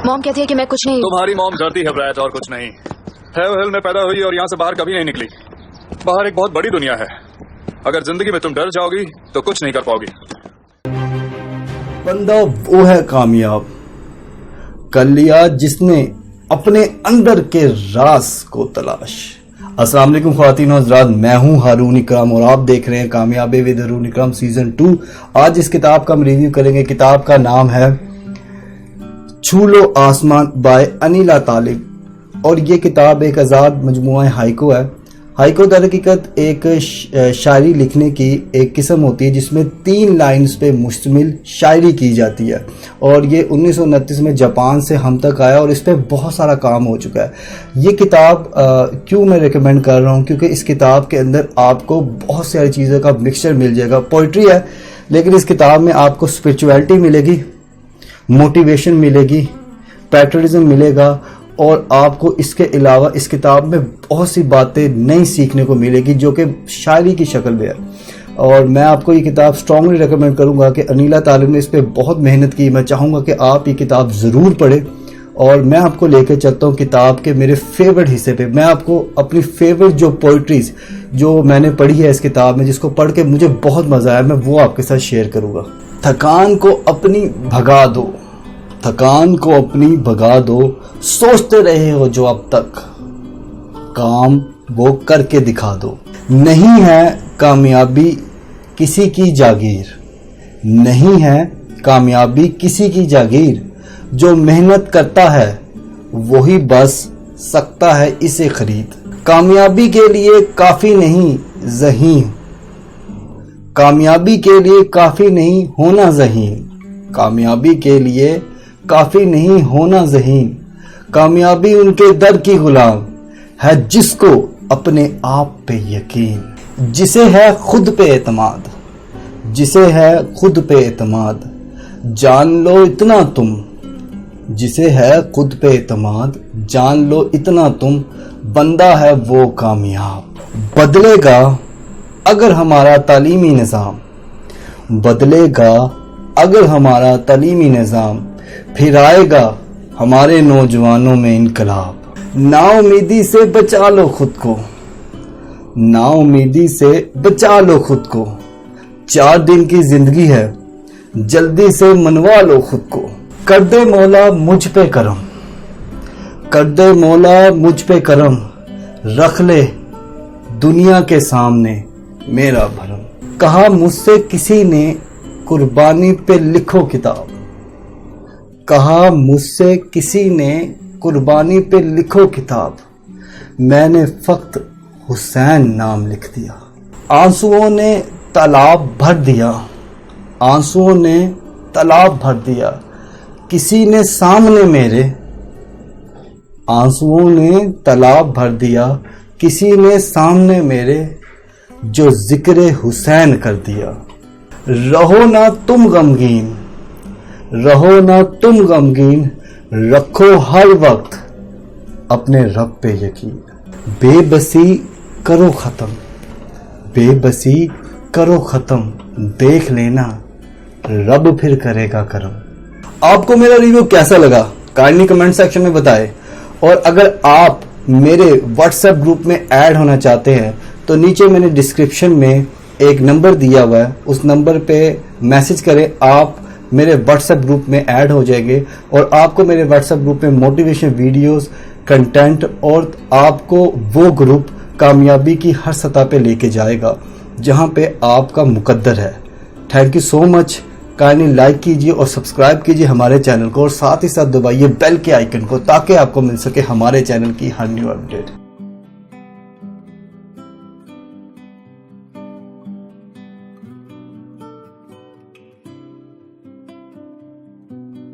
Mom कहती है कि मैं कुछ नहीं। तुम्हारी मॉम डरती है ब्रैट, और कुछ नहीं। हेव हिल में पैदा हुई और यहाँ से बाहर कभी नहीं निकली। बाहर एक बहुत बड़ी दुनिया है। अगर जिंदगी में तुम डर जाओगी तो कुछ नहीं कर पाओगी। बंदा वो है कामयाब कर लिया जिसने अपने अंदर के राज को तलाश। अस्सलाम वालेकुम ख्वातीन और हज़रात, मैं हूं हारून इकराम और आप देख रहे हैं कामयाबी विद हारून इकराम सीजन 2। आज इस किताब का हम रिव्यू करेंगे। किताब का नाम है छू लो आसमान बाय अनीला तालिब और ये किताब एक आज़ाद मजमुआ हाइको है। हाइको दर हकीकत एक शायरी लिखने की एक किस्म होती है जिसमें 3 लाइन्स पे मुश्तमिल शायरी की जाती है और ये 1929 में जापान से हम तक आया और इस पे बहुत सारा काम हो चुका है। ये किताब क्यों मैं रिकमेंड कर रहा हूँ, क्योंकि इस किताब के अंदर आपको बहुत सारी चीज़ों का मिक्सचर मिल जाएगा। पोइट्री है लेकिन इस किताब में आपको स्पिरिचुअलिटी मिलेगी, मोटिवेशन मिलेगी, पैट्रियटिज्म मिलेगा और आपको इसके अलावा इस किताब में बहुत सी बातें नई सीखने को मिलेगी जो कि शायरी की शक्ल में है। और मैं आपको ये किताब स्ट्रांगली रेकमेंड करूंगा कि अनीला तालिब ने इस पे बहुत मेहनत की। मैं चाहूँगा कि आप ये किताब ज़रूर पढ़ें और मैं आपको लेके चलता हूँ किताब के मेरे फेवरेट हिस्से पे। मैं आपको अपनी फेवरेट जो पोइट्रीज जो मैंने पढ़ी है इस किताब में, जिसको पढ़ के मुझे बहुत मज़ा आया, मैं वो आपके साथ शेयर करूँगा। थकान को अपनी भगा दो, थकान को अपनी भगा दो, सोचते रहे हो जो अब तक, काम वो करके दिखा दो। नहीं है कामयाबी किसी की जागीर, नहीं है कामयाबी किसी की जागीर, जो मेहनत करता है वही बस सकता है इसे खरीद। कामयाबी के लिए काफी नहीं ज़हीन, कामयाबी के लिए काफी नहीं होना ज़हीन, कामयाबी के लिए काफी नहीं होना ज़हीन। कामयाबी उनके दर की गुलाम है जिसको अपने आप पे यकीन, जिसे है खुद पे एतमाद, जिसे है खुद पे एतमाद, जान लो इतना तुम, जिसे है खुद पे एतमाद, जान लो इतना तुम, बंदा है वो कामयाब। बदलेगा अगर हमारा तालीमी निज़ाम, बदलेगा अगर हमारा तालीमी निज़ाम, फिर आएगा हमारे नौजवानों में इनकलाब। नाउमीदी से बचा लो खुद को, नाउमीदी से बचा लो खुद को, 4 दिन की जिंदगी है जल्दी से मनवा लो खुद को। कर दे मौला मुझ पे करम, कर दे मौला मुझ पे करम, रख ले दुनिया के सामने मेरा भरम। कहा मुझसे किसी ने कुर्बानी पे लिखो किताब, कहा मुझसे किसी ने कुर्बानी पे लिखो किताब, मैंने फक्त हुसैन नाम लिख दिया। आंसुओं ने तालाब भर दिया, आंसुओं ने तालाब भर दिया, किसी ने सामने मेरे, आंसुओं ने तालाब भर दिया, किसी ने सामने मेरे, जो जिक्र हुसैन कर दिया। रहो ना तुम गमगीन, रहो ना तुम गमगीन, रखो हर वक्त अपने रब पे यकीन। बेबसी करो खत्म, बेबसी करो खत्म, देख लेना रब फिर करेगा करम। आपको मेरा रिव्यू कैसा लगा काइंडली कमेंट सेक्शन में बताएं और अगर आप मेरे व्हाट्सएप ग्रुप में ऐड होना चाहते हैं तो नीचे मैंने डिस्क्रिप्शन में एक नंबर दिया हुआ है, उस नंबर पे मैसेज करें, आप मेरे व्हाट्सएप ग्रुप में ऐड हो जाएंगे और आपको मेरे व्हाट्सएप ग्रुप में मोटिवेशन वीडियोस, कंटेंट और आपको वो ग्रुप कामयाबी की हर सतह पे लेके जाएगा जहां पे आपका मुकद्दर है। Thank you so much. Kindly like कीजिए और सब्सक्राइब कीजिए हमारे चैनल को और साथ ही साथ दबाइए बेल के आइकन को ताकि आपको मिल सके हमारे चैनल की हर न्यू अपडेट।